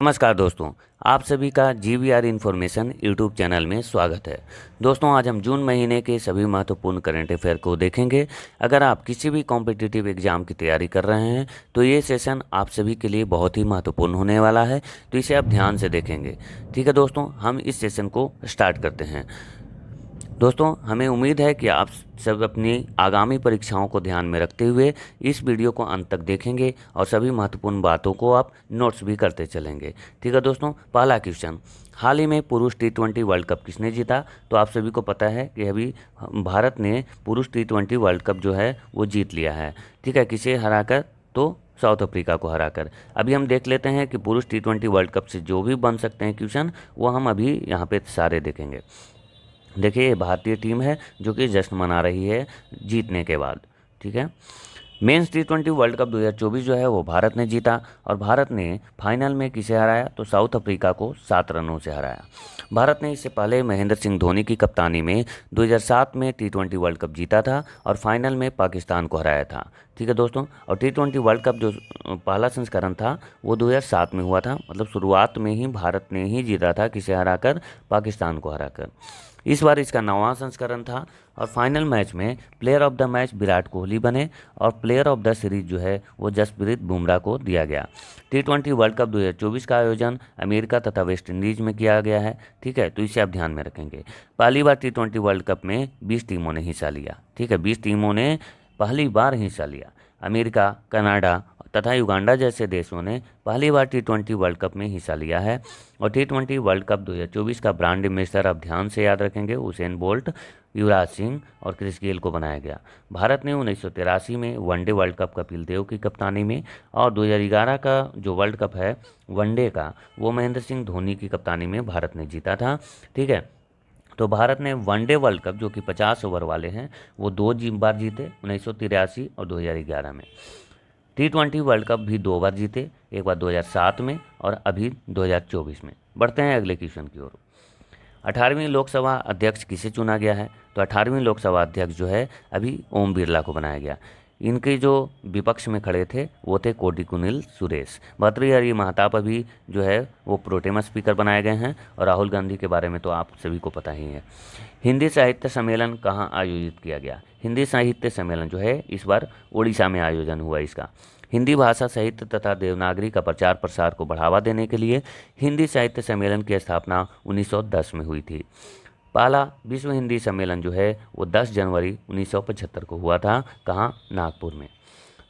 नमस्कार दोस्तों, आप सभी का जीवीआर इन्फॉर्मेशन यूट्यूब चैनल में स्वागत है। दोस्तों, आज हम जून महीने के सभी महत्वपूर्ण करंट अफेयर को देखेंगे। अगर आप किसी भी कॉम्पिटिटिव एग्जाम की तैयारी कर रहे हैं तो ये सेशन आप सभी के लिए बहुत ही महत्वपूर्ण होने वाला है, तो इसे आप ध्यान से देखेंगे। ठीक है दोस्तों, हम इस सेशन को स्टार्ट करते हैं। दोस्तों, हमें उम्मीद है कि आप सब अपनी आगामी परीक्षाओं को ध्यान में रखते हुए इस वीडियो को अंत तक देखेंगे और सभी महत्वपूर्ण बातों को आप नोट्स भी करते चलेंगे। ठीक है दोस्तों, पहला क्वेश्चन, हाल ही में पुरुष T20 वर्ल्ड कप किसने जीता? तो आप सभी को पता है कि अभी भारत ने पुरुष T20 वर्ल्ड कप जो है वो जीत लिया है। ठीक है, किसे हराकर? तो साउथ अफ्रीका को हराकर। अभी हम देख लेते हैं कि पुरुष T20 वर्ल्ड कप से जो भी बन सकते हैं क्वेश्चन, वो हम अभी यहाँ पे सारे देखेंगे। देखिए, ये भारतीय टीम है जो कि जश्न मना रही है जीतने के बाद। ठीक है, मेंस T20 वर्ल्ड कप 2024 जो है वो भारत ने जीता और भारत ने फाइनल में किसे हराया? तो साउथ अफ्रीका को 7 रनों से हराया। भारत ने इससे पहले महेंद्र सिंह धोनी की कप्तानी में 2007 में T20 वर्ल्ड कप जीता था और फाइनल में पाकिस्तान को हराया था। ठीक है दोस्तों, और T20 वर्ल्ड कप जो पहला संस्करण था वो 2007 में हुआ था, मतलब शुरुआत में ही भारत ने ही जीता था, किसे हराकर? पाकिस्तान को हराकर। इस बार इसका 9वां संस्करण था और फाइनल मैच में player of the match Virat Kohli बने और प्लेयर ऑफ द सीरीज जो है वो जसप्रीत बुमराह को दिया गया। T20 वर्ल्ड कप 2024 का आयोजन अमेरिका तथा वेस्ट इंडीज में किया गया है। ठीक है, तो इसे आप ध्यान में रखेंगे। पहली बार T20 वर्ल्ड कप में 20 टीमों ने हिस्सा लिया। ठीक है, 20 टीमों ने पहली बार हिस्सा लिया। अमेरिका, कनाडा तथा युगांडा जैसे देशों ने पहली बार T20 वर्ल्ड कप में हिस्सा लिया है। और T20 वर्ल्ड कप 2024 का ब्रांड एम्बेसडर आप ध्यान से याद रखेंगे, उसेन बोल्ट, युवराज सिंह और क्रिस गेल को बनाया गया। भारत ने 1983 में one day world cup Kapil Dev की कप्तानी में और 2011 का जो वर्ल्ड कप है वनडे का, वो महेंद्र सिंह धोनी की कप्तानी में भारत ने जीता था। ठीक है, तो भारत ने वनडे वर्ल्ड कप जो कि 50 ओवर वाले हैं वो दो बार जीते, 1983 और 2011 में। T20 वर्ल्ड कप भी 2 बार जीते, एक बार 2007 में और अभी 2024 में। बढ़ते हैं अगले क्वेश्चन की ओर। 18वीं लोकसभा अध्यक्ष किसे चुना गया है? तो 18वीं लोकसभा अध्यक्ष जो है अभी ओम बिरला को बनाया गया। इनके जो विपक्ष में खड़े थे वो थे कोडिकुनिल सुरेश। भर्तृहरि महताब अभी जो है वो प्रोटेम स्पीकर बनाए गए हैं और राहुल गांधी के बारे में तो आप सभी को पता ही है। हिंदी साहित्य सम्मेलन कहाँ आयोजित किया गया? हिंदी साहित्य सम्मेलन जो है इस बार उड़ीसा में आयोजन हुआ इसका। हिंदी भाषा साहित्य तथा देवनागरी का प्रचार प्रसार को बढ़ावा देने के लिए हिंदी साहित्य सम्मेलन की स्थापना 1910 में हुई थी। पहला विश्व हिंदी सम्मेलन जो है वो 10 जनवरी 1975 को हुआ था। कहाँ? नागपुर में।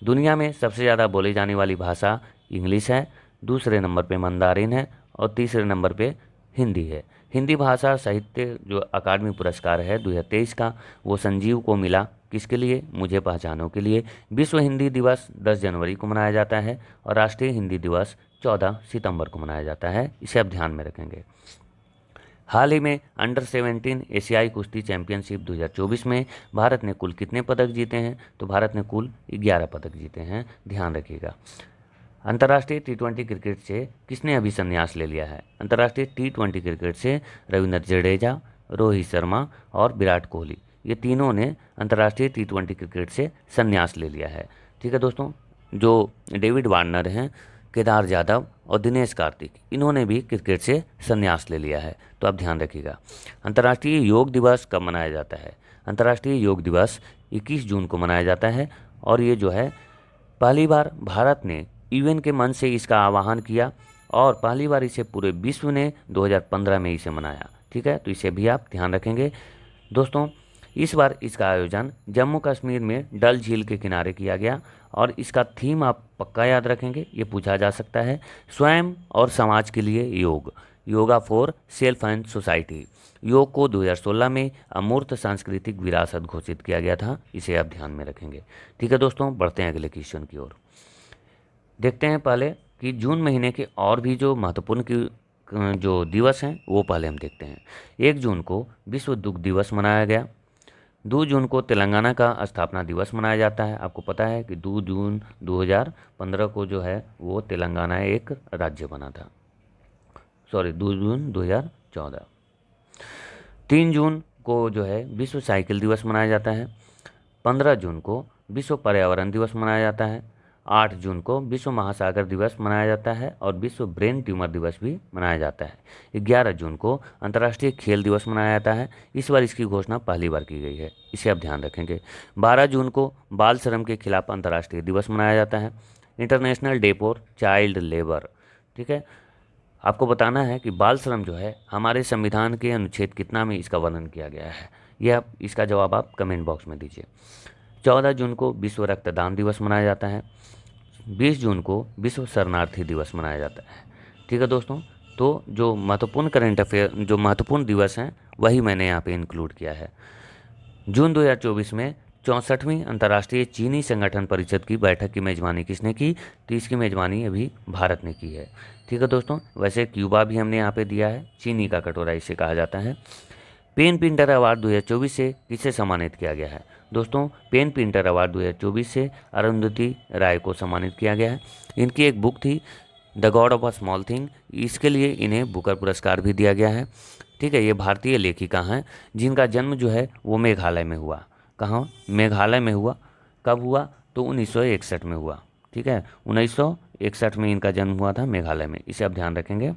दुनिया में सबसे ज़्यादा बोली जाने वाली भाषा इंग्लिश है, दूसरे नंबर पे मंदारिन है और तीसरे नंबर पे हिंदी है। हिंदी भाषा साहित्य जो अकादमी पुरस्कार है 2023 का, वो संजीव को मिला। किसके लिए? मुझे पहचानों के लिए। विश्व हिंदी दिवस 10 जनवरी को मनाया जाता है और राष्ट्रीय हिंदी दिवस 14 सितंबर को मनाया जाता है। इसे आप ध्यान में रखेंगे। हाल ही में अंडर 17 एशियाई कुश्ती चैंपियनशिप 2024 में भारत ने कुल कितने पदक जीते हैं? तो भारत ने कुल 11 पदक जीते हैं, ध्यान रखिएगा। अंतर्राष्ट्रीय T20 क्रिकेट से किसने अभी संन्यास ले लिया है? अंतर्राष्ट्रीय T20 क्रिकेट से रविंद्र जडेजा, रोहित शर्मा और विराट कोहली, ये तीनों ने अंतर्राष्ट्रीय T20 क्रिकेट से संन्यास ले लिया है। ठीक है दोस्तों, जो डेविड वार्नर हैं, केदार जाधव और दिनेश कार्तिक, इन्होंने भी क्रिकेट से संन्यास ले लिया है, तो आप ध्यान रखिएगा। अंतर्राष्ट्रीय योग दिवस कब मनाया जाता है? अंतर्राष्ट्रीय योग दिवस 21 जून को मनाया जाता है और ये जो है पहली बार भारत ने यूएन के मंच से इसका आह्वान किया और पहली बार इसे पूरे विश्व ने 2015 में इसे मनाया। ठीक है, तो इसे भी आप ध्यान रखेंगे। दोस्तों, इस बार इसका आयोजन जम्मू कश्मीर में डल झील के किनारे किया गया और इसका थीम आप पक्का याद रखेंगे, ये पूछा जा सकता है, स्वयं और समाज के लिए योग, yoga for self and society. योग को 2016 में अमूर्त सांस्कृतिक विरासत घोषित किया गया था, इसे आप ध्यान में रखेंगे। ठीक है दोस्तों, बढ़ते हैं अगले क्वेश्चन की ओर। देखते हैं पहले कि जून महीने के और भी जो महत्वपूर्ण की जो दिवस हैं वो पहले हम देखते हैं। 1 जून को विश्व दुग्ध दिवस मनाया गया। 2 जून को तेलंगाना का स्थापना दिवस मनाया जाता है। आपको पता है कि 2 जून 2015 को जो है वो तेलंगाना एक राज्य बना था। 2 जून 2014। 3 जून को जो है विश्व साइकिल दिवस मनाया जाता है। 15 जून को विश्व पर्यावरण दिवस मनाया जाता है 8 जून को विश्व महासागर दिवस मनाया जाता है और विश्व ब्रेन ट्यूमर दिवस भी मनाया जाता है। 11 जून को अंतर्राष्ट्रीय खेल दिवस मनाया जाता है। इस बार इसकी घोषणा पहली बार की गई है, इसे आप ध्यान रखेंगे। 12 जून को बाल श्रम के खिलाफ अंतर्राष्ट्रीय दिवस मनाया जाता है, international day for child labour. ठीक है, आपको बताना है कि बाल श्रम जो है हमारे संविधान के अनुच्छेद कितना में इसका वर्णन किया गया है, यह इसका जवाब आप कमेंट बॉक्स में दीजिए। 14 जून को विश्व रक्तदान दिवस मनाया जाता है। 20 जून को विश्व शरणार्थी दिवस मनाया जाता है। ठीक है दोस्तों, तो जो महत्वपूर्ण करंट अफेयर, जो महत्वपूर्ण दिवस हैं वही मैंने यहाँ पे इंक्लूड किया है। जून 2024 में 64वीं अंतर्राष्ट्रीय चीनी संगठन परिषद की बैठक की मेजबानी किसने की? तो इसकी मेजबानी अभी भारत ने की है। ठीक है दोस्तों, वैसे क्यूबा भी हमने यहाँ पे दिया है, चीनी का कटोरा इसे कहा जाता है। पेन पिंटर अवार्ड 2024 से किसे सम्मानित किया गया है? दोस्तों, पेन पिंटर अवार्ड 2024 से अरुंधति राय को सम्मानित किया गया है। इनकी एक बुक थी the God of a small thing, इसके लिए इन्हें बुकर पुरस्कार भी दिया गया है। ठीक है, ये भारतीय लेखिका हैं जिनका जन्म जो है वो मेघालय में हुआ। कहाँ? मेघालय में हुआ। कब हुआ? तो 1961 में हुआ। ठीक है, 1961 में इनका जन्म हुआ था मेघालय में, इसे आप ध्यान रखेंगे।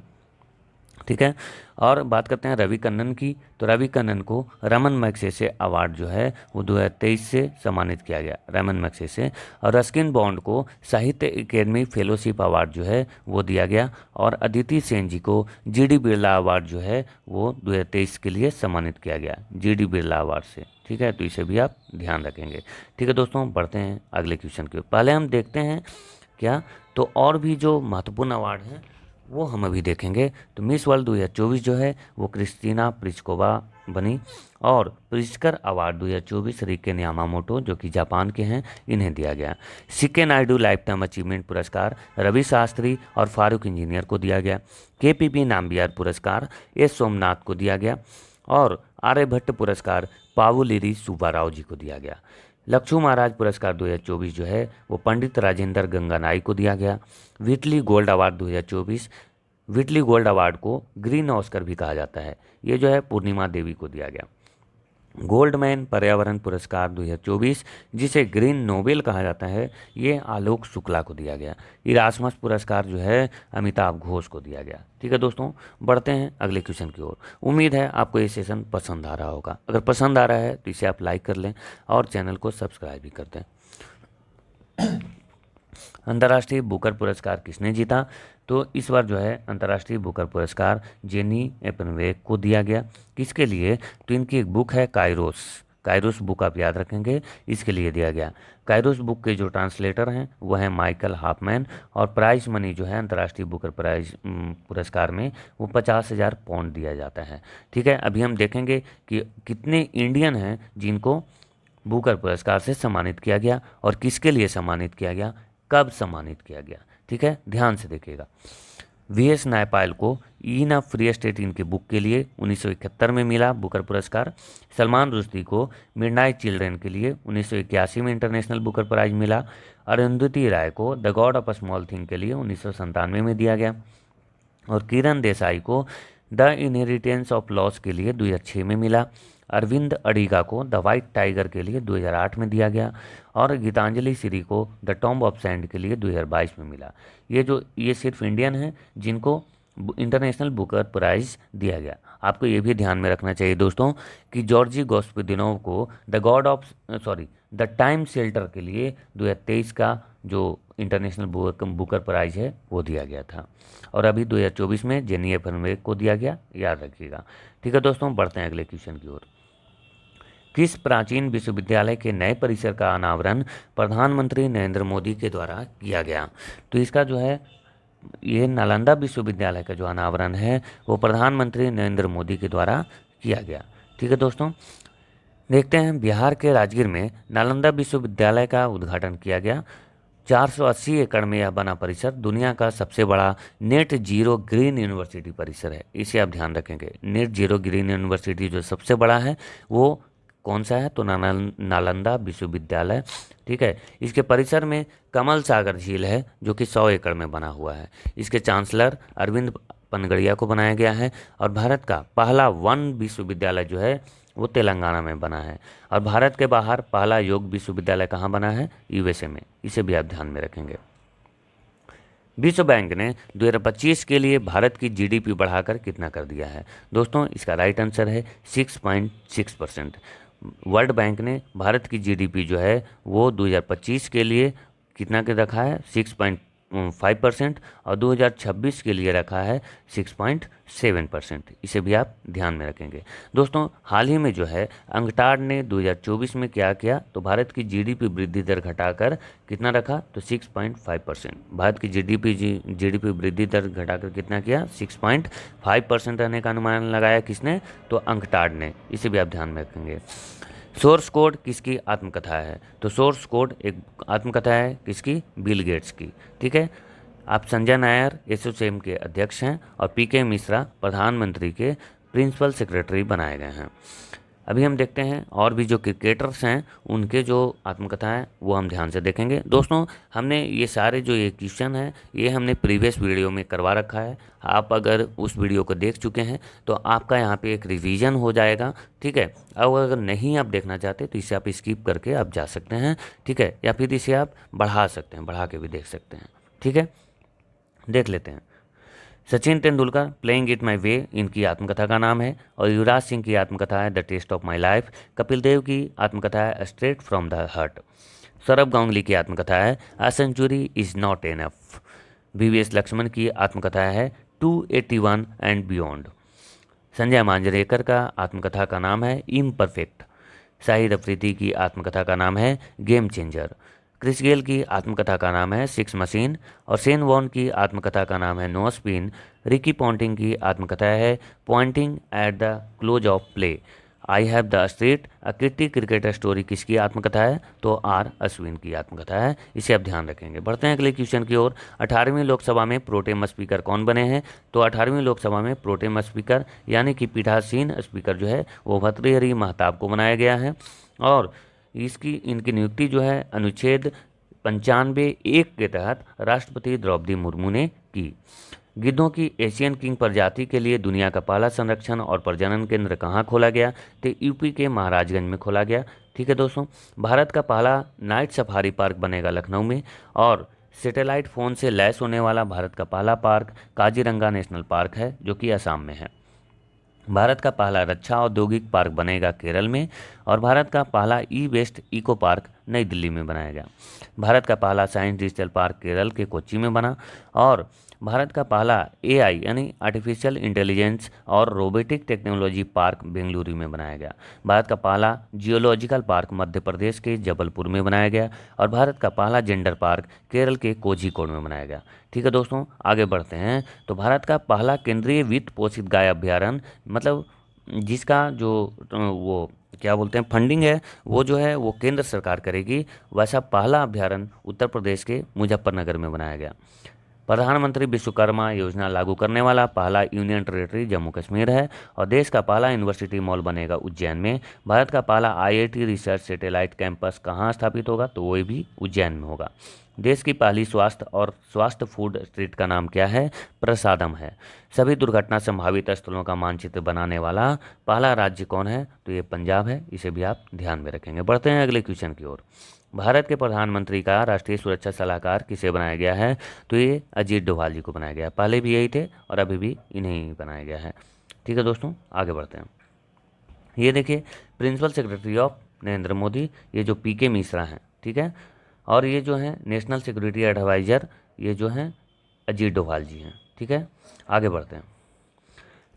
ठीक है, और बात करते हैं रवि कन्नन की, तो रवि कन्नन को रमन मैग्सेसे अवार्ड जो है वो 2023 से सम्मानित किया गया, रमन मैग्सेसे। और रस्किन बॉन्ड को साहित्य अकेडमी फेलोशिप अवार्ड जो है वो दिया गया। और अदिति सेन जी को जीडी बिरला अवार्ड जो है वो 2023 के लिए सम्मानित किया गया, जीडी बिरला अवार्ड से। ठीक है, तो इसे भी आप ध्यान रखेंगे। ठीक है दोस्तों, बढ़ते हैं अगले क्वेश्चन की ओर। पहले हम देखते हैं क्या, तो और भी जो महत्वपूर्ण अवार्ड हैं वो हम अभी देखेंगे। तो मिस वर्ल्ड 2024 जो है वो क्रिस्टीना प्लिस्कोवा बनी। और प्रिस्कर अवार्ड 2024 रिके यामामोटो जो कि जापान के हैं, इन्हें दिया गया। CK Naidu lifetime achievement पुरस्कार रवि शास्त्री और फारूक इंजीनियर को दिया गया। केपीपी नाम्बियार पुरस्कार एस सोमनाथ को दिया गया। और आर्यभट्ट पुरस्कार पावुलेरी सुब्बाराव जी को दिया गया। लक्ष्मू महाराज पुरस्कार 2024 जो है वो पंडित राजेंद्र गंगानाई को दिया गया। Whitley gold award 2024, Whitley gold award को ग्रीन ऑस्कर भी कहा जाता है, ये जो है पूर्णिमा देवी को दिया गया। गोल्डमैन पर्यावरण पुरस्कार 2024 जिसे ग्रीन नोबेल कहा जाता है, ये आलोक शुक्ला को दिया गया। इरास्मस पुरस्कार जो है अमिताभ घोष को दिया गया। ठीक है दोस्तों, बढ़ते हैं अगले क्वेश्चन की ओर। उम्मीद है आपको ये सेशन पसंद आ रहा होगा। अगर पसंद आ रहा है तो इसे आप लाइक कर लें और चैनल को सब्सक्राइब भी कर दें। अंतर्राष्ट्रीय बुकर पुरस्कार किसने जीता? तो इस बार जो है अंतर्राष्ट्रीय बुकर पुरस्कार जेनी एपनवेक को दिया गया। किसके लिए? तो इनकी एक बुक है काइरोस, काइरोस बुक आप याद रखेंगे, इसके लिए दिया गया। काइरोस बुक के जो ट्रांसलेटर हैं वो हैं माइकल हाफमैन। और प्राइज मनी जो है अंतर्राष्ट्रीय बुकर प्राइज पुरस्कार में वो 50,000 पाउंड दिया जाता है। ठीक है, अभी हम देखेंगे कि कितने इंडियन हैं जिनको बुकर पुरस्कार से सम्मानित किया गया और किसके लिए सम्मानित किया गया, कब सम्मानित किया गया। ठीक है, ध्यान से देखिएगा। वीएस नायपाल को इन अ फ्री स्टेट इनकी बुक के लिए 1971 में मिला बुकर पुरस्कार। सलमान रुश्दी को मिडनाइट चिल्ड्रन के लिए 1981 में इंटरनेशनल बुकर प्राइज मिला। अरुंधति राय को the God of a small thing के लिए 1997 में दिया गया। और किरण देसाई को द इनहेरिटेंस ऑफ लॉस के लिए 2006 में मिला। अरविंद अडिगा को द वाइट टाइगर के लिए 2008 में दिया गया। और गीतांजलि श्री को द टॉम्ब ऑफ सैंड के लिए 2022 में मिला। ये सिर्फ इंडियन हैं जिनको इंटरनेशनल बुकर प्राइज दिया गया। आपको ये भी ध्यान में रखना चाहिए दोस्तों कि जॉर्जी गोस्पिदिनोव को द टाइम शेल्टर के लिए 2023 का जो इंटरनेशनल बुकर प्राइज है वो दिया गया था। और अभी 2024 में जेनी एपनवेक को दिया गया, याद रखिएगा। ठीक है दोस्तों, बढ़ते हैं अगले क्वेश्चन की ओर। किस प्राचीन विश्वविद्यालय के नए परिसर का अनावरण प्रधानमंत्री नरेंद्र मोदी के द्वारा किया गया? तो इसका जो है ये नालंदा विश्वविद्यालय का जो अनावरण है वो प्रधानमंत्री नरेंद्र मोदी के द्वारा किया गया। ठीक है दोस्तों, देखते हैं बिहार के राजगीर में नालंदा विश्वविद्यालय का उद्घाटन किया गया। 480 एकड़ में यह बना परिसर दुनिया का सबसे बड़ा नेट जीरो ग्रीन यूनिवर्सिटी परिसर है, इसे आप ध्यान रखेंगे। नेट जीरो ग्रीन यूनिवर्सिटी जो सबसे बड़ा है वो कौन सा है? तो नालंदा विश्वविद्यालय। ठीक है, इसके परिसर में कमल सागर झील है जो कि 100 एकड़ में बना हुआ है। इसके चांसलर अरविंद पनगड़िया को बनाया गया है। और भारत का पहला वन विश्वविद्यालय जो है वो तेलंगाना में बना है। और भारत के बाहर पहला योग विश्वविद्यालय कहाँ बना है? यूएसए में। इसे भी आप ध्यान में रखेंगे। विश्व बैंक ने 2025 के लिए भारत की जीडीपी बढ़ाकर कितना कर दिया है? दोस्तों इसका राइट आंसर है 6.6%। वर्ल्ड बैंक ने भारत की जीडीपी जो है वो 2025 के लिए कितना के रखा है? 6.5%। और 2026 के लिए रखा है 6.7%। इसे भी आप ध्यान में रखेंगे। दोस्तों हाल ही में जो है अंकटाड ने 2024 में क्या किया? तो भारत की जीडीपी वृद्धि दर घटाकर कितना रखा? तो 6.5%। भारत की जीडीपी वृद्धि दर घटाकर कितना किया? 6.5% रहने का अनुमान लगाया। किसने? तो अंकटाड ने। इसे भी आप ध्यान में रखेंगे। सोर्स कोड किसकी आत्मकथा है? तो सोर्स कोड एक आत्मकथा है किसकी? बिल गेट्स की। ठीक है। आप संजय नायर एसोचैम के अध्यक्ष हैं और पीके मिश्रा प्रधानमंत्री के प्रिंसिपल सेक्रेटरी बनाए गए हैं। अभी हम देखते हैं और भी जो क्रिकेटर्स हैं उनके जो आत्मकथा है वो हम ध्यान से देखेंगे। दोस्तों हमने ये सारे जो ये क्वेश्चन हैं ये हमने प्रीवियस वीडियो में करवा रखा है। आप अगर उस वीडियो को देख चुके हैं तो आपका यहाँ पे एक रिवीजन हो जाएगा। ठीक है। अब अगर नहीं आप देखना चाहते तो इसे आप स्किप करके आप जा सकते हैं। ठीक है। या फिर इसे आप बढ़ा सकते हैं, बढ़ा के भी देख सकते हैं। ठीक है। देख लेते हैं। Sachin Tendulkar playing it my way इनकी आत्मकथा का नाम है। और युवराज सिंह की आत्मकथा है the test of my life. Kapil Dev की आत्मकथा है straight from the heart. Saurav Ganguly की आत्मकथा है a century is not enough. VVS Laxman की आत्मकथा है 281 एंड बियॉन्ड। संजय मांजरेकर का आत्मकथा का नाम है इम्परफेक्ट। शाहिद अफरीदी की आत्मकथा का नाम है गेम चेंजर। क्रिस गेल की आत्मकथा का नाम है सिक्स मशीन। और शेन वॉर्न की आत्मकथा का नाम है नो स्पिन। रिकी पॉन्टिंग की आत्मकथा है Poynting at the close of play. I have the street a kitty cricket story किसकी आत्मकथा है? तो आर अश्विन की आत्मकथा है। इसे आप ध्यान रखेंगे। बढ़ते हैं अगले क्वेश्चन की ओर। 18वीं लोकसभा में प्रोटेम स्पीकर कौन बने हैं? तो 18वीं लोकसभा में प्रोटेम स्पीकर यानी कि पीठासीन स्पीकर जो है वो भर्तृहरि महताब को बनाया गया है। और इनकी नियुक्ति जो है अनुच्छेद 95(1) के तहत राष्ट्रपति द्रौपदी मुर्मू ने की। गिद्धों की एशियन किंग प्रजाति के लिए दुनिया का पहला संरक्षण और प्रजनन केंद्र कहाँ खोला गया? तो यूपी के महाराजगंज में खोला गया। ठीक है दोस्तों। भारत का पहला नाइट सफारी पार्क बनेगा लखनऊ में। और सैटेलाइट फ़ोन से लैस होने वाला भारत का पहला पार्क काजीरंगा नेशनल पार्क है जो कि असम में है। भारत का पहला रक्षा औद्योगिक पार्क बनेगा केरल में। और भारत का पहला ई वेस्ट इको पार्क नई दिल्ली में बनाया गया। भारत का पहला साइंस डिजिटल पार्क केरल के कोच्चि में बना। और भारत का पहला एआई यानी आर्टिफिशियल इंटेलिजेंस और रोबोटिक टेक्नोलॉजी पार्क बेंगलुरु में बनाया गया। भारत का पहला जियोलॉजिकल पार्क मध्य प्रदेश के जबलपुर में बनाया गया। और भारत का पहला जेंडर पार्क केरल के कोझिकोड में बनाया गया। ठीक है दोस्तों आगे बढ़ते हैं। तो भारत का पहला केंद्रीय वित्त पोषित गाय अभ्यारण्य मतलब जिसका जो वो क्या बोलते हैं फंडिंग है वो जो है वो केंद्र सरकार करेगी, वैसा पहला अभ्यारण्य उत्तर प्रदेश के मुजफ्फरनगर में बनाया गया। प्रधानमंत्री विश्वकर्मा योजना लागू करने वाला पहला यूनियन टेरेटरी जम्मू कश्मीर है। और देश का पहला यूनिवर्सिटी मॉल बनेगा उज्जैन में। भारत का पहला आईआईटी रिसर्च सैटेलाइट कैंपस कहाँ स्थापित होगा? तो वो भी उज्जैन में होगा। देश की पहली स्वास्थ्य फूड स्ट्रीट का नाम क्या है? प्रसादम है। सभी दुर्घटना संभावित स्थलों का मानचित्र बनाने वाला पहला राज्य कौन है? तो ये पंजाब है। इसे भी आप ध्यान में रखेंगे। बढ़ते हैं अगले क्वेश्चन की ओर। भारत के प्रधानमंत्री का राष्ट्रीय सुरक्षा सलाहकार किसे बनाया गया है? तो ये अजीत डोभाल जी को बनाया गया है। पहले भी यही थे और अभी भी इन्हें ही बनाया गया है। ठीक है दोस्तों आगे बढ़ते हैं। ये देखिए principal secretary of Narendra Modi ये जो पीके मिश्रा हैं। ठीक है। और ये जो हैं नेशनल सिक्योरिटी एडवाइज़र ये जो हैं अजीत डोभाल जी हैं। ठीक है। आगे बढ़ते हैं।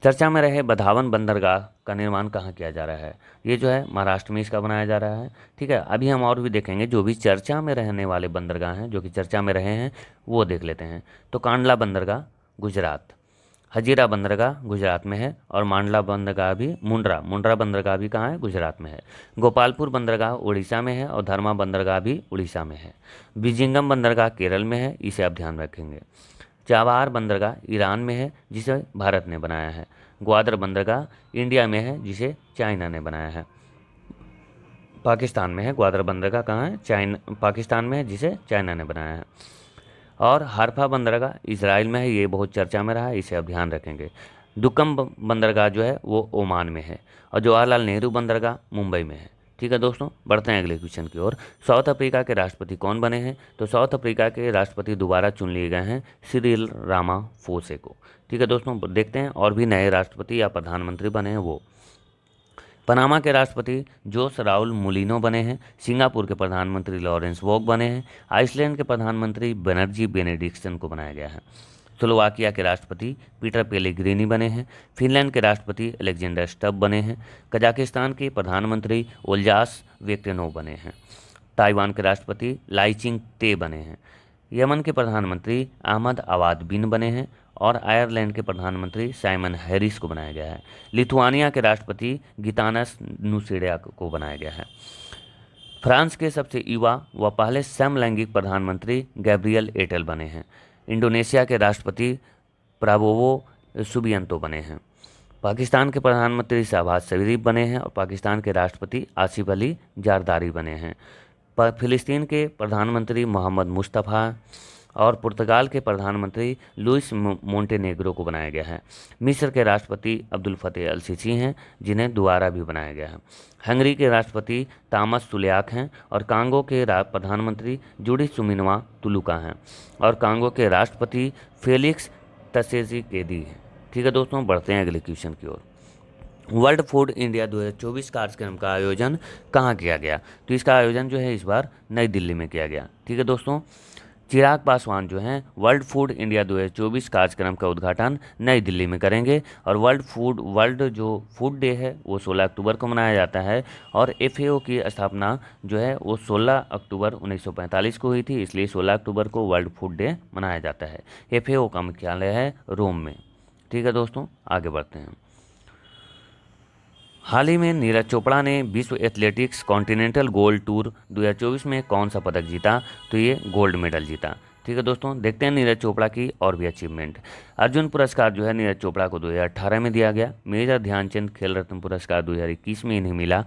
चर्चा में रहे बधावन बंदरगाह का निर्माण कहाँ किया जा रहा है? ये जो है महाराष्ट्र में इसका बनाया जा रहा है। ठीक है। अभी हम और भी देखेंगे जो भी चर्चा में रहने वाले बंदरगाह हैं जो कि चर्चा में रहे हैं वो देख लेते हैं। तो कांडला बंदरगाह गुजरात, हजीरा बंदरगाह गुजरात में है। और मांडला बंदरगाह भी मुंड्रा बंदरगाह भी कहाँ है? गुजरात में है। गोपालपुर बंदरगाह उड़ीसा में है। और धर्मा बंदरगाह भी उड़ीसा में है। बिजिंगम बंदरगाह केरल में है। इसे आप ध्यान रखेंगे। चाबार बंदरगाह ईरान में है जिसे भारत ने बनाया है। ग्वादर बंदरगाह इंडिया में है जिसे चाइना ने बनाया है। पाकिस्तान में है। ग्वादर बंदरगाह कहाँ है? पाकिस्तान में है जिसे चाइना ने बनाया है। और हारफा बंदरगाह इजराइल में है। ये बहुत चर्चा में रहा है। इसे आप ध्यान रखेंगे। दुक्कम बंदरगाह जो है वो ओमान में है और जवाहरलाल नेहरू बंदरगाह मुंबई में है। ठीक है दोस्तों, बढ़ते हैं अगले क्वेश्चन की ओर। साउथ अफ्रीका के राष्ट्रपति कौन बने हैं? तो साउथ अफ्रीका के राष्ट्रपति दोबारा चुन लिए गए हैं सिरिल रामाफोसे को। ठीक है दोस्तों, देखते हैं और भी नए राष्ट्रपति या प्रधानमंत्री बने हैं वो। पनामा के राष्ट्रपति जोस राउल मुलिनो बने हैं। सिंगापुर के प्रधानमंत्री लॉरेंस वोग बने हैं। आइसलैंड के प्रधानमंत्री बनर्जी बेनेडिक्सन को बनाया गया है। स्लोवाकिया के राष्ट्रपति पीटर पेलेग्रिनी बने हैं। फिनलैंड के राष्ट्रपति अलेक्जेंडर स्टब बने हैं। कजाकिस्तान के प्रधानमंत्री ओल्जास वेक्टेनोव बने हैं। ताइवान के राष्ट्रपति लाइचिंग ते बने हैं। यमन के प्रधानमंत्री अहमद अवाद बिन बने हैं और आयरलैंड के प्रधानमंत्री साइमन हैरिस को बनाया गया है। लिथुआनिया के राष्ट्रपति गितानस नुसीडिया को बनाया गया है। फ्रांस के सबसे युवा व पहले समलैंगिक प्रधानमंत्री गैब्रियल एटेल बने हैं। इंडोनेशिया के राष्ट्रपति प्राबोवो सुबियंतो बने हैं। पाकिस्तान के प्रधानमंत्री शहबाज शरीफ बने हैं और पाकिस्तान के राष्ट्रपति आसिफ अली जारदारी बने हैं। फिलिस्तीन के प्रधानमंत्री मोहम्मद मुस्तफ़ा और पुर्तगाल के प्रधानमंत्री लुइस मोंटेनेग्रो को बनाया गया है। मिस्र के राष्ट्रपति अब्दुल फतेह अल सीसी हैं, जिन्हें दोबारा भी बनाया गया है। हंगरी के राष्ट्रपति तामस सुलियाक हैं और कांगो के प्रधानमंत्री जुडिस सुमिनवा तुलुका हैं और कांगो के राष्ट्रपति फेलिक्स त्शेज़िकेदी हैं। ठीक है दोस्तों, बढ़ते हैं अगले क्वेश्चन की ओर। वर्ल्ड फूड इंडिया 2024 कार्यक्रम का आयोजन कहाँ किया गया? तो इसका आयोजन जो है इस बार नई दिल्ली में किया गया। ठीक है दोस्तों, चिराग पासवान जो हैं वर्ल्ड फूड इंडिया 2024 कार्यक्रम का उद्घाटन नई दिल्ली में करेंगे और वर्ल्ड जो फूड डे है वो 16 अक्टूबर को मनाया जाता है और FAO की स्थापना जो है वो 16 अक्टूबर 1945 को हुई थी, इसलिए 16 अक्टूबर को वर्ल्ड फूड डे मनाया जाता है। FAO का मुख्यालय है रोम में। ठीक है दोस्तों, आगे बढ़ते हैं। हाल ही में नीरज चोपड़ा ने विश्व एथलेटिक्स कॉन्टिनेंटल गोल्ड टूर 2024 में कौन सा पदक जीता? तो ये गोल्ड मेडल जीता। ठीक है दोस्तों, देखते हैं नीरज चोपड़ा की और भी अचीवमेंट। अर्जुन पुरस्कार जो है नीरज चोपड़ा को 2018 में दिया गया। मेजर ध्यानचंद खेल रत्न पुरस्कार 2021 में इन्हें मिला।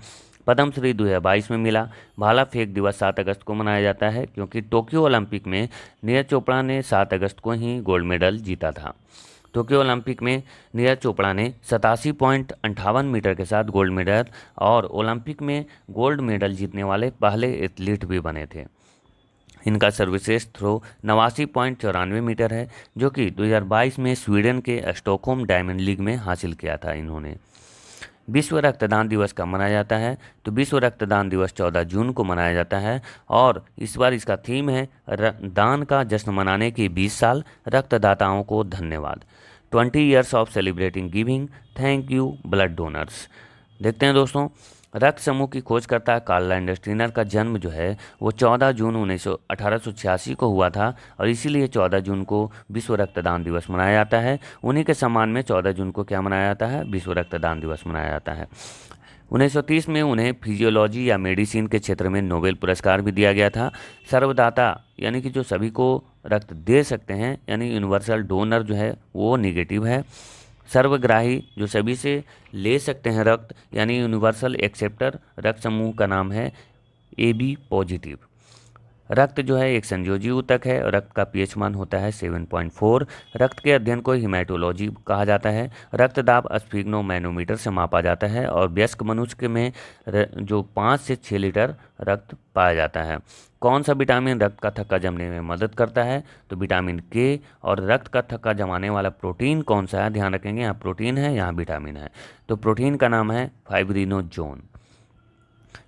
पद्मश्री 2022 में मिला। भाला फेंक दिवस 7 अगस्त को मनाया जाता है क्योंकि टोक्यो ओलंपिक में नीरज चोपड़ा ने 7 अगस्त को ही गोल्ड मेडल जीता था। टोक्यो ओलंपिक में नीरज चोपड़ा ने 87.58 मीटर के साथ गोल्ड मेडल और ओलंपिक में गोल्ड मेडल जीतने वाले पहले एथलीट भी बने थे। इनका सर्वश्रेष्ठ थ्रो 89.94 मीटर है, जो कि 2022 में स्वीडन के स्टॉकहोम डायमंड लीग में हासिल किया था इन्होंने। विश्व रक्तदान दिवस कब मनाया जाता है? तो विश्व रक्तदान दिवस 14 जून को मनाया जाता है और इस बार इसका थीम है दान का जश्न मनाने के 20 साल, रक्तदाताओं को धन्यवाद। 20 years of celebrating giving, thank you blood donors. देखते हैं दोस्तों, रक्त समूह की खोजकर्ता कार्ल लैंडस्टीनर का जन्म जो है वो 14 जून 1886 को हुआ था और इसीलिए 14 जून को विश्व रक्तदान दिवस मनाया जाता है। उन्हीं के सम्मान में 14 जून को क्या मनाया जाता है? विश्व रक्तदान दिवस मनाया जाता है। 1930 में उन्हें फिजियोलॉजी या मेडिसिन के क्षेत्र में नोबेल पुरस्कार भी दिया गया था। सर्वदाता यानी कि जो सभी को रक्त दे सकते हैं, यानी यूनिवर्सल डोनर जो है वो निगेटिव है। सर्वग्राही जो सभी से ले सकते हैं रक्त, यानी यूनिवर्सल एक्सेप्टर रक्त समूह का नाम है AB पॉजिटिव। रक्त जो है एक संयोजी ऊतक है और रक्त का pH मान होता है 7.4। रक्त के अध्ययन को हिमेटोलॉजी कहा जाता है। रक्तदाब स्फिग्नोमैनोमीटर से मापा जाता है और वयस्क मनुष्य में जो 5 से 6 लीटर रक्त पाया जाता है। कौन सा विटामिन रक्त का थक्का जमने में मदद करता है? तो विटामिन K। और रक्त का थक्का जमाने वाला प्रोटीन कौन सा है? ध्यान रखेंगे, यहाँ प्रोटीन है, यहाँ विटामिन है। तो प्रोटीन का नाम है फाइब्रिनोजोन।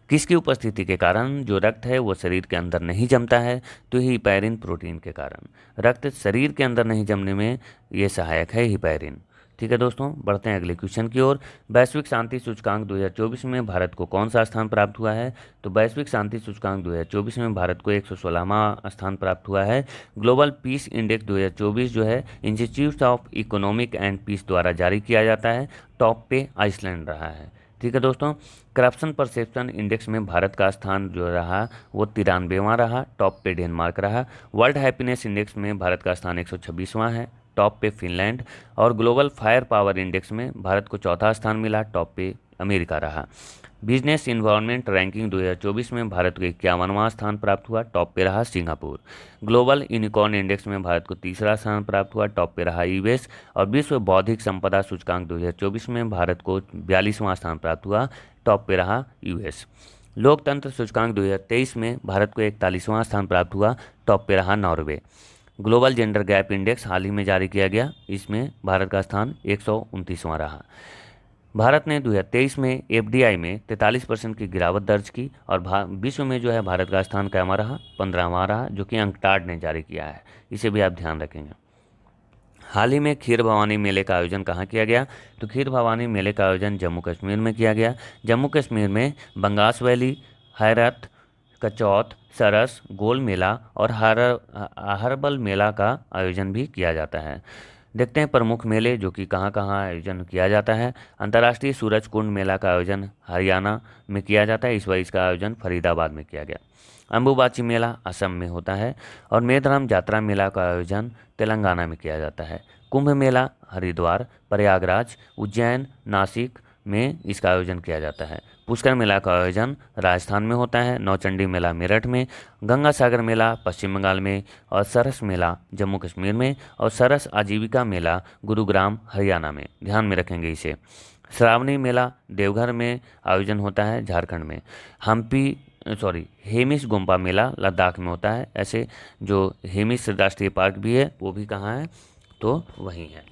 किसकी उपस्थिति के कारण जो रक्त है वो शरीर के अंदर नहीं जमता है? तो हिपैरिन प्रोटीन के कारण। रक्त शरीर के अंदर नहीं जमने में ये सहायक है हिपैरिन। ठीक है दोस्तों, बढ़ते हैं अगले क्वेश्चन की ओर। वैश्विक शांति सूचकांक 2024 में भारत को कौन सा स्थान प्राप्त हुआ है? तो वैश्विक शांति सूचकांक 2024 में भारत को 116वां स्थान प्राप्त हुआ है। ग्लोबल पीस इंडेक्स 2024 जो है institute of economic and peace द्वारा जारी किया जाता है। टॉप पे आइसलैंड रहा है। ठीक है दोस्तों, करप्शन परसेप्शन इंडेक्स में भारत का स्थान जो रहा वो 93वां रहा। टॉप पे डेनमार्क रहा। वर्ल्ड हैप्पीनेस इंडेक्स में भारत का स्थान 126वां है। टॉप पे फिनलैंड। और ग्लोबल फायर पावर इंडेक्स में भारत को चौथा स्थान मिला। टॉप पे अमेरिका रहा। बिजनेस इन्वायरमेंट रैंकिंग 2024 में भारत को 51वां स्थान प्राप्त हुआ, टॉप पे रहा सिंगापुर। ग्लोबल यूनिकॉर्न इंडेक्स में भारत को तीसरा स्थान प्राप्त हुआ, टॉप पे रहा यूएस। और विश्व बौद्धिक संपदा सूचकांक 2024 में भारत को 42वां स्थान प्राप्त हुआ, टॉप पे रहा यूएस। लोकतंत्र सूचकांक 2023 में भारत को 41वां स्थान प्राप्त हुआ, टॉप पे रहा Norway. Global gender gap index हाल ही में जारी किया गया, इसमें भारत का स्थान 129वां रहा। भारत ने 2023 में एफडीआई में 43% की गिरावट दर्ज की और विश्व में जो है भारत का स्थान कैमा रहा, 15वां रहा, जो कि अंकटाड ने जारी किया है। इसे भी आप ध्यान रखेंगे। हाल ही में खीर भवानी मेले का आयोजन कहाँ किया गया? तो खीर भवानी मेले का आयोजन जम्मू कश्मीर में किया गया। जम्मू कश्मीर में बंगास वैली, हैरत, कचौथ, सरस, गोल मेला और हर्बल मेला का आयोजन भी किया जाता है। देखते हैं प्रमुख मेले जो कि कहाँ कहाँ आयोजन किया जाता है। अंतर्राष्ट्रीय सूरज कुंड मेला का आयोजन हरियाणा में किया जाता है, इस बार इसका आयोजन फरीदाबाद में किया गया। अम्बुबाची मेला असम में होता है और मेधराम यात्रा मेला का आयोजन तेलंगाना में किया जाता है। कुंभ मेला हरिद्वार, प्रयागराज, उज्जैन, नासिक में इसका आयोजन किया जाता है। पुष्कर मेला का आयोजन राजस्थान में होता है। नौचंडी मेला मेरठ में, गंगा सागर मेला पश्चिम बंगाल में और सरस मेला जम्मू कश्मीर में और सरस आजीविका मेला गुरुग्राम हरियाणा में। ध्यान में रखेंगे इसे। श्रावणी मेला देवघर में आयोजन होता है झारखंड में। हेमिस गोम्पा मेला लद्दाख में होता है। ऐसे जो हेमिस राष्ट्रीय पार्क भी है वो भी कहाँ है? तो वहीं है।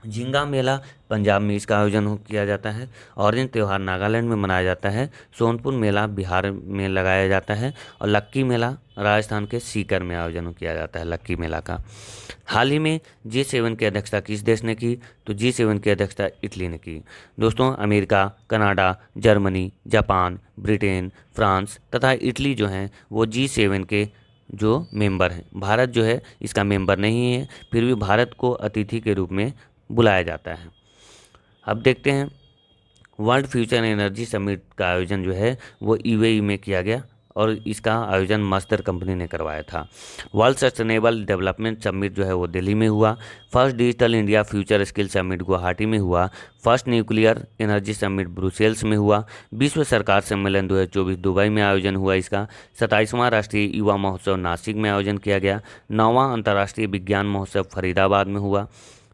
झींगा मेला पंजाब में इसका आयोजन किया जाता है। ऑरेंज त्यौहार नागालैंड में मनाया जाता है। सोनपुर मेला बिहार में लगाया जाता है और लक्की मेला राजस्थान के सीकर में आयोजन किया जाता है लक्की मेला का। हाल ही में G7 की अध्यक्षता किस देश ने की? तो G7 की अध्यक्षता इटली ने की। दोस्तों America, Canada, Germany, Japan, Britain, France तथा इटली जो हैं वो G7 के जो मेंबर हैं। भारत जो है इसका मेंबर नहीं है, फिर भी भारत को अतिथि के रूप में बुलाया जाता है। अब देखते हैं वर्ल्ड फ्यूचर एनर्जी समिट का आयोजन जो है वो यूएई में किया गया और इसका आयोजन मस्दर कंपनी ने करवाया था। वर्ल्ड सस्टेनेबल डेवलपमेंट समिट जो है वो दिल्ली में हुआ। First digital India future skill summit Guwahati में हुआ। First nuclear energy summit Brussels में हुआ। विश्व सरकार सम्मेलन 2024 दुबई में आयोजन हुआ। इसका 27वां राष्ट्रीय युवा महोत्सव नासिक में आयोजन किया गया। 9वां अंतर्राष्ट्रीय विज्ञान महोत्सव फरीदाबाद में हुआ।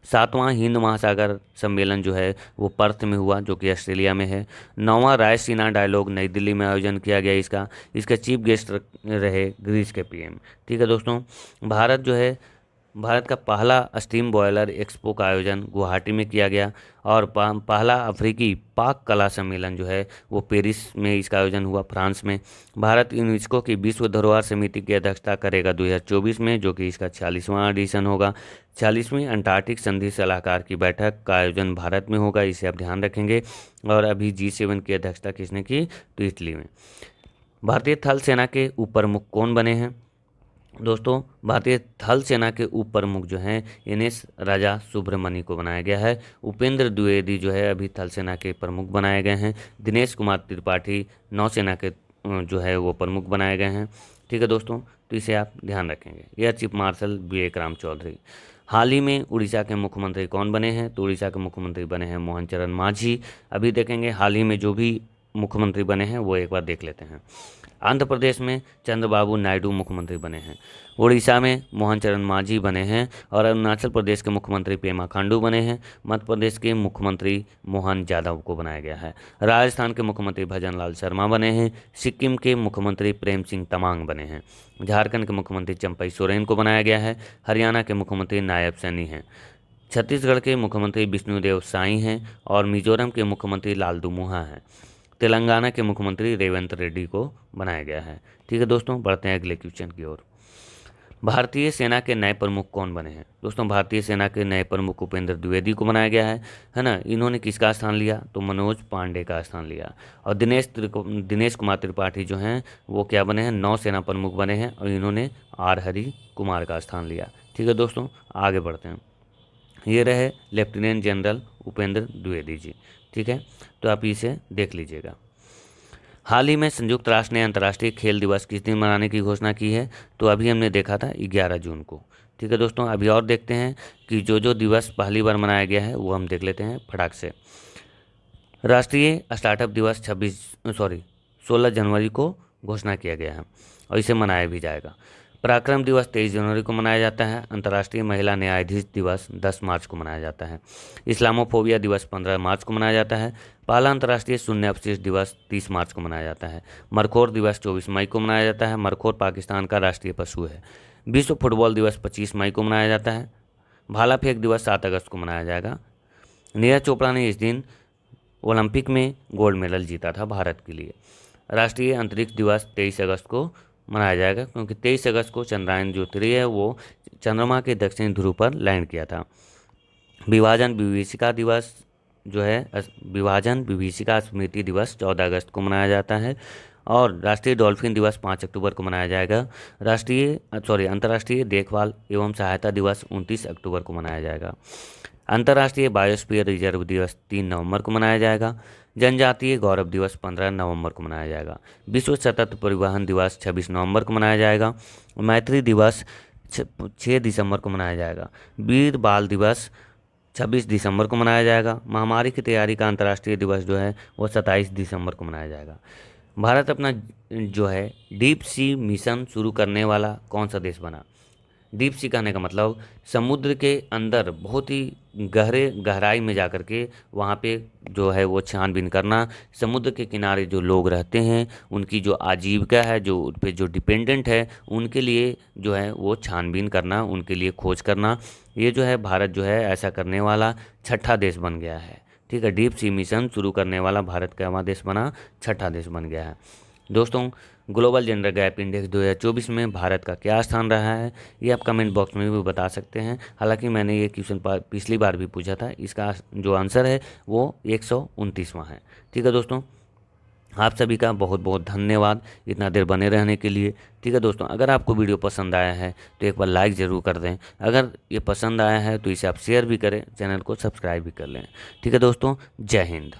7वां हिंद महासागर सम्मेलन जो है वो पर्थ में हुआ जो कि ऑस्ट्रेलिया में है। 9वां रायसीना डायलॉग नई दिल्ली में आयोजन किया गया। इसका चीफ गेस्ट रहे ग्रीस के पीएम। ठीक है दोस्तों, भारत का पहला स्टीम बॉयलर एक्सपो का आयोजन गुवाहाटी में किया गया और पहला अफ्रीकी पाक कला सम्मेलन जो है वो पेरिस में इसका आयोजन हुआ फ्रांस में। भारत यूनेस्को की विश्व धरोहर समिति की अध्यक्षता करेगा 2024 में, जो कि इसका 46वां एडिशन होगा। 46वीं अंटार्कटिक संधि सलाहकार की बैठक का आयोजन भारत में होगा, इसे आप ध्यान रखेंगे। और अभी G7 की अध्यक्षता किसने की? तो इटली में। भारतीय थल सेना के उप प्रमुख कौन बने हैं? दोस्तों भारतीय थल सेना के उप प्रमुख जो हैं NS राजा सुब्रमण्य को बनाया गया है। उपेंद्र द्विवेदी जो है अभी थल सेना के प्रमुख बनाए गए हैं। दिनेश कुमार त्रिपाठी नौसेना के जो है वो प्रमुख बनाए गए हैं। ठीक है दोस्तों, तो इसे आप ध्यान रखेंगे। एयर चीफ मार्शल विवेक राम चौधरी। हाल ही में उड़ीसा के मुख्यमंत्री कौन बने हैं? तो उड़ीसा के मुख्यमंत्री बने हैं मोहन चरण मांझी। अभी देखेंगे हाल ही में जो भी मुख्यमंत्री बने हैं वो एक बार देख लेते हैं। आंध्र प्रदेश में चंद्रबाबू नायडू मुख्यमंत्री बने हैं। उड़ीसा में मोहन चरण मांझी बने हैं और अरुणाचल प्रदेश के मुख्यमंत्री पेमा खांडू बने हैं। मध्य प्रदेश के मुख्यमंत्री मोहन यादव को बनाया गया है। राजस्थान के मुख्यमंत्री भजन लाल शर्मा बने हैं। सिक्किम के मुख्यमंत्री प्रेम सिंह तमांग बने हैं। झारखंड के मुख्यमंत्री चंपई सोरेन को बनाया गया है। हरियाणा के मुख्यमंत्री नायब सैनी हैं। छत्तीसगढ़ के मुख्यमंत्री विष्णुदेव साई हैं और मिजोरम के मुख्यमंत्री लालदुमुहा हैं। तेलंगाना के मुख्यमंत्री रेवंत रेड्डी को बनाया गया है। ठीक है दोस्तों, बढ़ते हैं अगले क्वेश्चन की ओर। भारतीय सेना के नए प्रमुख कौन बने हैं? दोस्तों भारतीय सेना के नए प्रमुख उपेंद्र द्विवेदी को बनाया गया है ना। इन्होंने किसका स्थान लिया? तो मनोज पांडे का स्थान लिया। और दिनेश कुमार त्रिपाठी जो हैं वो क्या बने हैं? नौसेना प्रमुख बने हैं और इन्होंने R हरि कुमार का स्थान लिया। ठीक है दोस्तों, आगे बढ़ते हैं। ये रहे लेफ्टिनेंट जनरल उपेंद्र द्विवेदी जी। ठीक है, तो आप इसे देख लीजिएगा। हाल ही में संयुक्त राष्ट्र ने अंतर्राष्ट्रीय खेल दिवस किस दिन मनाने की घोषणा की है? तो अभी हमने देखा था 11 जून को। ठीक है दोस्तों, अभी और देखते हैं कि जो दिवस पहली बार मनाया गया है वो हम देख लेते हैं फटाक से। राष्ट्रीय स्टार्टअप दिवस 16 जनवरी को घोषणा किया गया है और इसे मनाया भी जाएगा। पराक्रम दिवस 23 जनवरी को मनाया जाता है। अंतर्राष्ट्रीय महिला न्यायाधीश दिवस 10 मार्च को मनाया जाता है। इस्लामोफोबिया दिवस 15 मार्च को मनाया जाता है। पहला अंतर्राष्ट्रीय शून्य अवशिष्ट दिवस 30 मार्च को मनाया जाता है। मरखोर दिवस 24 मई को मनाया जाता है। मरखोर पाकिस्तान का राष्ट्रीय पशु है। विश्व फुटबॉल दिवस 25 मई को मनाया जाता है। भाला फेंक दिवस 7 अगस्त को मनाया जाएगा। नीरज चोपड़ा ने इस दिन ओलंपिक में गोल्ड मेडल जीता था भारत के लिए। राष्ट्रीय अंतरिक्ष दिवस 23 अगस्त को मनाया जाएगा, क्योंकि 23 अगस्त को चंद्रयान जो 3 है वो चंद्रमा के दक्षिणी ध्रुव पर लैंड किया था। विभाजन विभीषिका दिवस जो है विभाजन विभीषिका स्मृति दिवस 14 अगस्त को मनाया जाता है। और राष्ट्रीय डॉल्फिन दिवस 5 अक्टूबर को मनाया जाएगा। अंतर्राष्ट्रीय देखभाल एवं सहायता दिवस 29 अक्टूबर को मनाया जाएगा। अंतर्राष्ट्रीय बायोस्फीयर रिजर्व दिवस 3 नवंबर को मनाया जाएगा। जनजातीय गौरव दिवस 15 नवंबर को मनाया जाएगा। विश्व सतत परिवहन दिवस 26 नवंबर को मनाया जाएगा। मैत्री दिवस 6 दिसंबर को मनाया जाएगा। वीर बाल दिवस 26 दिसंबर को मनाया जाएगा। महामारी की तैयारी का अंतर्राष्ट्रीय दिवस जो है वो 27 दिसंबर को मनाया जाएगा। भारत अपना जो है डीप सी मिशन शुरू करने वाला कौन सा देश बना? डीप सी कहने का मतलब समुद्र के अंदर बहुत ही गहराई में जाकर के वहाँ पे जो है वो छानबीन करना, समुद्र के किनारे जो लोग रहते हैं उनकी जो आजीविका है, जो उन पे जो डिपेंडेंट है, उनके लिए जो है वो छानबीन करना, उनके लिए खोज करना। ये जो है भारत जो है ऐसा करने वाला छठा देश बन गया है। ठीक है, डीप सी मिशन शुरू करने वाला भारत का देश बना, छठा देश बन गया है। दोस्तों, ग्लोबल जेंडर गैप इंडेक्स 2024 में भारत का क्या स्थान रहा है ये आप कमेंट बॉक्स में भी बता सकते हैं। हालांकि मैंने ये क्वेश्चन पिछली बार भी पूछा था, इसका जो आंसर है वो 129वां है। ठीक है दोस्तों, आप सभी का बहुत बहुत धन्यवाद इतना देर बने रहने के लिए। ठीक है दोस्तों, अगर आपको वीडियो पसंद आया है तो एक बार लाइक ज़रूर कर दें। अगर ये पसंद आया है तो इसे आप शेयर भी करें, चैनल को सब्सक्राइब भी कर लें। ठीक है दोस्तों, जय हिंद।